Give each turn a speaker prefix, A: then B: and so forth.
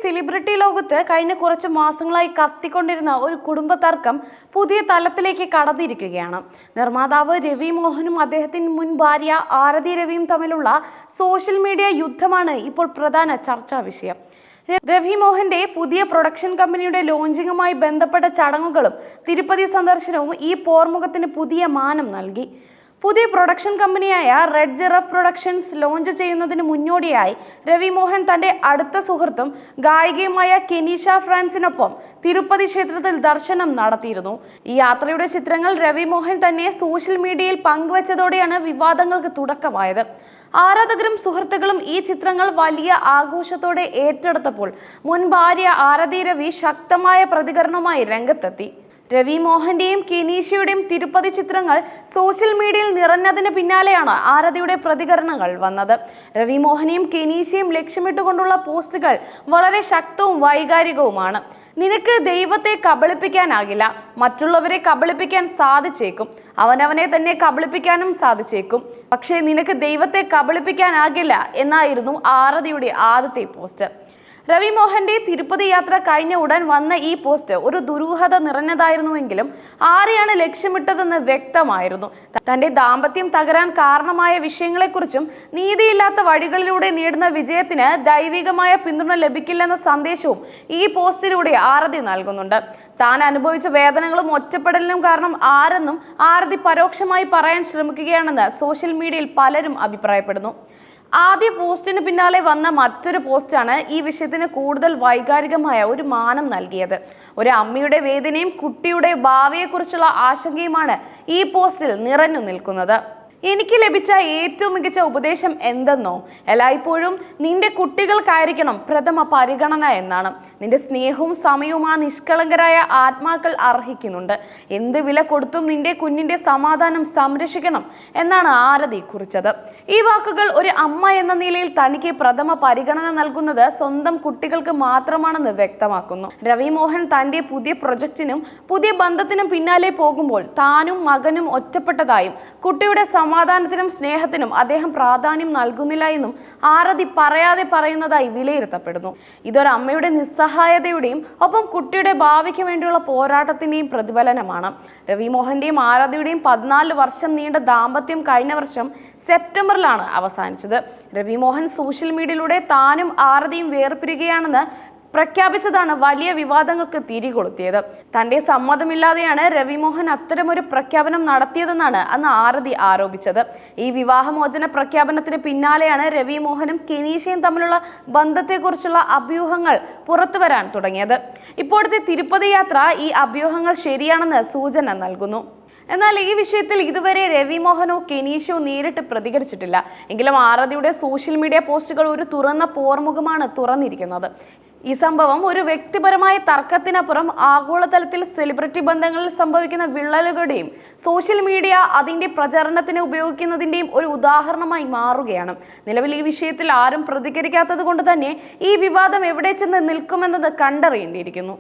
A: Celebrity ലോകത്ത് കഴിഞ്ഞ കുറച്ച് മാസങ്ങളായി കത്തിക്കൊണ്ടിരുന്ന ഒരു കുടുംബ തർക്കം പുതിയ തലത്തിലേക്ക് കടന്നിരിക്കുകയാണ്. നിർമ്മാതാവ് രവി മോഹനും അദ്ദേഹത്തിന്റെ മുൻ ഭാര്യ ആരതി രവിയും തമ്മിലുള്ള സോഷ്യൽ മീഡിയ യുദ്ധമാണ് ഇപ്പോൾ പ്രധാന ചർച്ചാ വിഷയം. രവി മോഹന്റെ പുതിയ പ്രൊഡക്ഷൻ കമ്പനിയുടെ ലോഞ്ചിങ്ങുമായി ബന്ധപ്പെട്ട ചടങ്ങുകളും തിരുപ്പതി സന്ദർശനവും ഈ പോർമുഖത്തിന് പുതിയ മാനം നൽകി. പുതിയ പ്രൊഡക്ഷൻ കമ്പനിയായ റെഡ് ജിറാഫ് പ്രൊഡക്ഷൻസ് ലോഞ്ച് ചെയ്യുന്നതിന് മുന്നോടിയായി രവി മോഹൻ തന്റെ അടുത്ത സുഹൃത്തും ഗായികയുമായ കെനീഷ ഫ്രാൻസിനൊപ്പം തിരുപ്പതി ക്ഷേത്രത്തിൽ ദർശനം നടത്തിയിരുന്നു. ഈ യാത്രയുടെ ചിത്രങ്ങൾ രവി മോഹൻ തന്നെ സോഷ്യൽ മീഡിയയിൽ പങ്കുവച്ചതോടെയാണ് വിവാദങ്ങൾക്ക് തുടക്കമായത്. ആരാധകരും സുഹൃത്തുക്കളും ഈ ചിത്രങ്ങൾ വലിയ ആഘോഷത്തോടെ ഏറ്റെടുത്തപ്പോൾ മുൻ ഭാര്യ ആരതി രവി ശക്തമായ പ്രതികരണവുമായി രംഗത്തെത്തി. രവി മോഹന്റെയും കെനീഷയുടെയും തിരുപ്പതി ചിത്രങ്ങൾ സോഷ്യൽ മീഡിയയിൽ നിറഞ്ഞതിന് പിന്നാലെയാണ് ആരതിയുടെ പ്രതികരണങ്ങൾ വന്നത്. രവി മോഹനെയും കെനീഷയും ലക്ഷ്യമിട്ടുകൊണ്ടുള്ള പോസ്റ്റുകൾ വളരെ ശക്തവും വൈകാരികവുമാണ്. നിനക്ക് ദൈവത്തെ കബളിപ്പിക്കാനാകില്ല, മറ്റുള്ളവരെ കബളിപ്പിക്കാൻ സാധിച്ചേക്കും, അവനവനെ തന്നെ കബളിപ്പിക്കാനും സാധിച്ചേക്കും, പക്ഷേ നിനക്ക് ദൈവത്തെ കബളിപ്പിക്കാനാകില്ല എന്നായിരുന്നു ആരതിയുടെ ആദ്യത്തെ പോസ്റ്റ്. രവി മോഹന്റെ തിരുപ്പതി യാത്ര കഴിഞ്ഞ ഉടൻ വന്ന ഈ പോസ്റ്റ് ഒരു ദുരൂഹത നിറഞ്ഞതായിരുന്നുവെങ്കിലും ആരെയാണ് ലക്ഷ്യമിട്ടതെന്ന് വ്യക്തമായിരുന്നു. തന്റെ ദാമ്പത്യം തകരാൻ കാരണമായ വിഷയങ്ങളെക്കുറിച്ചും നീതിയില്ലാത്ത വഴികളിലൂടെ നേടുന്ന വിജയത്തിന് ദൈവികമായ പിന്തുണ ലഭിക്കില്ലെന്ന സന്ദേശവും ഈ പോസ്റ്റിലൂടെ ആരതി നൽകുന്നുണ്ട്. താൻ അനുഭവിച്ച വേദനകളും ഒറ്റപ്പെടലിനും കാരണം ആരെന്നും ആരതി പരോക്ഷമായി പറയാൻ ശ്രമിക്കുകയാണെന്ന് സോഷ്യൽ മീഡിയയിൽ പലരും അഭിപ്രായപ്പെടുന്നു. ആദ്യ പോസ്റ്റിന് പിന്നാലെ വന്ന മറ്റൊരു പോസ്റ്റാണ് ഈ വിഷയത്തിന് കൂടുതൽ വൈകാരികമായ ഒരു മാനം നൽകിയത്. ഒരു അമ്മയുടെ വേദനയും കുട്ടിയുടെ ഭാവിയെക്കുറിച്ചുള്ള ആശങ്കയുമാണ് ഈ പോസ്റ്റിൽ നിറഞ്ഞു നിൽക്കുന്നത്. എനിക്ക് ലഭിച്ച ഏറ്റവും മികച്ച ഉപദേശം എന്തെന്നോ, എല്ലായ്പ്പോഴും നിന്റെ കുട്ടികൾക്കായിരിക്കണം പ്രഥമ പരിഗണന എന്നാണ്. നിന്റെ സ്നേഹവും സമയവും ആ നിഷ്കളങ്കരായ ആത്മാക്കൾ അർഹിക്കുന്നുണ്ട്. എന്ത് വില കൊടുത്തും നിന്റെ കുഞ്ഞിന്റെ സമാധാനം സംരക്ഷിക്കണം എന്നാണ് ആരതി കുറിച്ചത്. ഈ വാക്കുകൾ ഒരു അമ്മ എന്ന നിലയിൽ തനിക്ക് പ്രഥമ പരിഗണന നൽകുന്നത് സ്വന്തം കുട്ടികൾക്ക് മാത്രമാണെന്ന് വ്യക്തമാക്കുന്നു. രവി മോഹൻ തന്റെ പുതിയ പ്രൊജക്റ്റിനും പുതിയ ബന്ധത്തിനും പിന്നാലെ പോകുമ്പോൾ താനും മകനും ഒറ്റപ്പെട്ടതായും കുട്ടിയുടെ സമാധാനത്തിനും സ്നേഹത്തിനും അദ്ദേഹം പ്രാധാന്യം നൽകുന്നില്ല എന്നും ആരതി പറയാതെ പറയുന്നതായി വിലയിരുത്തപ്പെടുന്നു. ഇതൊരു അമ്മയുടെ നിസ്സഹായതയുടെയും ഒപ്പം കുട്ടിയുടെ ഭാവിക്ക് വേണ്ടിയുള്ള പോരാട്ടത്തിന്റെയും പ്രതിഫലനമാണ്. രവി മോഹന്റെയും ആരതിയുടെയും 14 വർഷം നീണ്ട ദാമ്പത്യം കഴിഞ്ഞ വർഷം സെപ്റ്റംബറിലാണ് അവസാനിച്ചത്. രവി മോഹൻ സോഷ്യൽ മീഡിയയിലൂടെ താനും ആരതിയും വേർപിരിയുകയാണെന്ന് പ്രഖ്യാപിച്ചതാണ് വലിയ വിവാദങ്ങൾക്ക് തിരികൊളുത്തിയത്. തന്റെ സമ്മതമില്ലാതെയാണ് രവി മോഹൻ അത്തരമൊരു പ്രഖ്യാപനം നടത്തിയതെന്നാണ് അന്ന് ആരതി ആരോപിച്ചത്. ഈ വിവാഹമോചന പ്രഖ്യാപനത്തിന് പിന്നാലെയാണ് രവി മോഹനും കെനീഷയും തമ്മിലുള്ള ബന്ധത്തെക്കുറിച്ചുള്ള അഭ്യൂഹങ്ങൾ പുറത്തു വരാൻ തുടങ്ങിയത്. ഇപ്പോഴത്തെ തിരുപ്പതി യാത്ര ഈ അഭ്യൂഹങ്ങൾ ശരിയാണെന്ന് സൂചന നൽകുന്നു. എന്നാൽ ഈ വിഷയത്തിൽ ഇതുവരെ രവി മോഹനോ കെനീഷോ നേരിട്ട് പ്രതികരിച്ചിട്ടില്ല. എങ്കിലും ആരതിയുടെ സോഷ്യൽ മീഡിയ പോസ്റ്റുകൾ ഒരു തുറന്ന പോർമുഖമാണ് തുറന്നിരിക്കുന്നത്. ഈ സംഭവം ഒരു വ്യക്തിപരമായ തർക്കത്തിനപ്പുറം ആഗോളതലത്തിൽ സെലിബ്രിറ്റി ബന്ധങ്ങളിൽ സംഭവിക്കുന്ന വിള്ളലുകളുടെയും സോഷ്യൽ മീഡിയ അതിന്റെ പ്രചരണത്തിന് ഉപയോഗിക്കുന്നതിന്റെയും ഒരു ഉദാഹരണമായി മാറുകയാണ്. നിലവിൽ ഈ വിഷയത്തിൽ ആരും പ്രതികരിക്കാത്തത് കൊണ്ട് തന്നെ ഈ വിവാദം എവിടെ ചെന്ന് നിൽക്കുമെന്നത് കണ്ടറിയേണ്ടിയിരിക്കുന്നു.